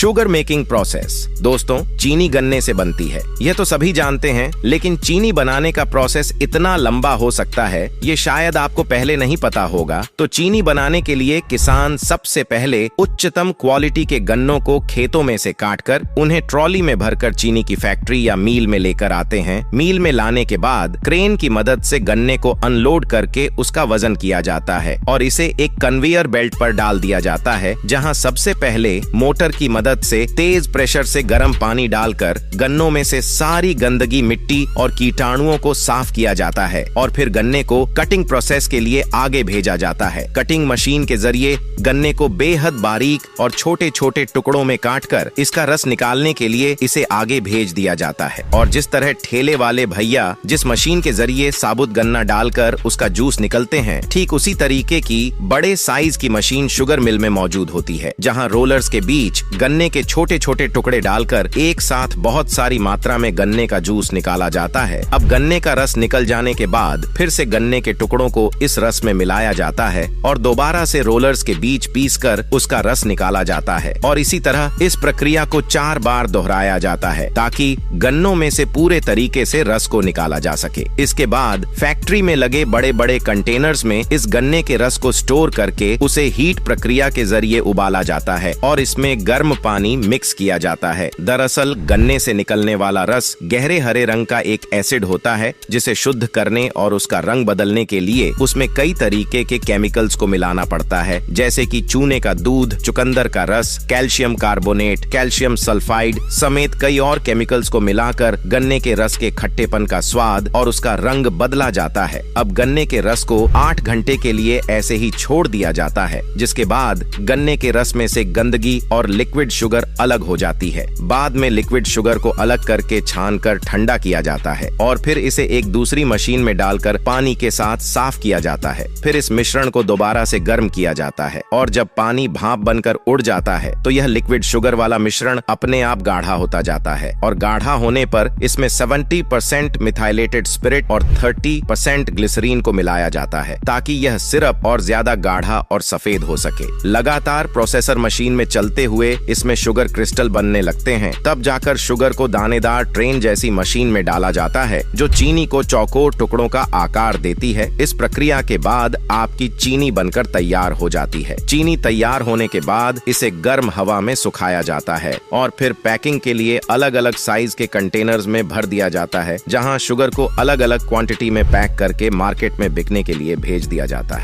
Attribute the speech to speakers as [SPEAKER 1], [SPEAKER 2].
[SPEAKER 1] Sugar making process. दोस्तों, चीनी गन्ने से बनती है, यह तो सभी जानते हैं, लेकिन चीनी बनाने का प्रोसेस इतना लंबा हो सकता है ये शायद आपको पहले नहीं पता होगा। तो चीनी बनाने के लिए किसान सबसे पहले उच्चतम क्वालिटी के गन्नों को खेतों में से काटकर उन्हें ट्रॉली में भरकर चीनी की फैक्ट्री या मील में लेकर आते हैं। मील में लाने के बाद क्रेन की मदद से गन्ने को अनलोड करके उसका वजन किया जाता है और इसे एक कन्वेयर बेल्ट पर डाल दिया जाता है, जहां सबसे पहले मोटर की मदद से तेज प्रेशर से गर्म पानी डालकर गन्नों में से सारी गंदगी, मिट्टी और कीटाणुओं को साफ किया जाता है और फिर गन्ने को कटिंग प्रोसेस के लिए आगे भेजा जाता है। कटिंग मशीन के जरिए गन्ने को बेहद बारीक और छोटे छोटे टुकड़ों में काटकर इसका रस निकालने के लिए इसे आगे भेज दिया जाता है। और जिस तरह ठेले वाले भैया जिस मशीन के जरिए साबुत गन्ना डालकर उसका जूस निकलते हैं, ठीक उसी तरीके की बड़े साइज की मशीन शुगर मिल में मौजूद होती है, जहां रोलर्स के बीच गन्ने के छोटे छोटे टुकड़े डालकर एक साथ बहुत सारी मात्रा में गन्ने का जूस निकाला जाता है। अब गन्ने का रस निकल जाने के बाद फिर से गन्ने के टुकड़ों को इस रस में मिलाया जाता है और दोबारा से रोलर्स के बीच पीसकर उसका रस निकाला जाता है और इसी तरह इस प्रक्रिया को 4 बार दोहराया जाता है ताकि गन्नों में से पूरे तरीके से रस को निकाला जा सके। इसके बाद फैक्ट्री में लगे बड़े बड़े कंटेनर्स में इस गन्ने के रस को स्टोर करके उसे हीट प्रक्रिया के जरिए उबाला जाता है और इसमें गर्म पानी मिक्स किया जाता है। दरअसल गन्ने से निकलने वाला रस गहरे हरे रंग का एक एसिड होता है, जिसे शुद्ध करने और उसका रंग बदलने के लिए उसमें कई तरीके के केमिकल्स को मिलाना पड़ता है, जैसे कि चूने का दूध, चुकंदर का रस, कैल्शियम कार्बोनेट, कैल्शियम सल्फाइड समेत कई और केमिकल्स को मिलाकर गन्ने के रस के खट्टेपन का स्वाद और उसका रंग बदला जाता है। अब गन्ने के रस को 8 घंटे के लिए ऐसे ही छोड़ दिया जाता है, जिसके बाद गन्ने के रस में से गंदगी और लिक्विड शुगर अलग हो जाती है। बाद में लिक्विड शुगर को अलग करके छानकर ठंडा किया जाता है और फिर इसे एक दूसरी मशीन में डालकर पानी के साथ साफ किया जाता है। फिर इस मिश्रण को दोबारा से गर्म किया जाता है और जब पानी भाप बनकर उड़ जाता है तो यह लिक्विड शुगर वाला मिश्रण अपने आप गाढ़ा होता जाता है और गाढ़ा होने पर इसमें 70% मिथाइलेटेड स्पिरिट और 30% ग्लिसरीन को मिलाया जाता है ताकि यह सिरप और ज्यादा गाढ़ा और सफेद हो सके। लगातार प्रोसेसर मशीन में चलते हुए इसमें शुगर क्रिस्टल बनने लगते हैं। तब जाकर शुगर को दानेदार ट्रेन जैसी मशीन में डाला जाता है जो चीनी को चौकोर टुकड़ों का आकार देती है। इस प्रक्रिया के बाद आपकी चीनी बनकर तैयार हो जाती है। चीनी तैयार होने के बाद इसे गर्म हवा में सुखाया जाता है और फिर पैकिंग के लिए अलग अलग साइज के कंटेनर्स में भर दिया जाता है, जहां शुगर को अलग अलग क्वांटिटी में पैक करके मार्केट में बिकने के लिए भेज दिया जाता है।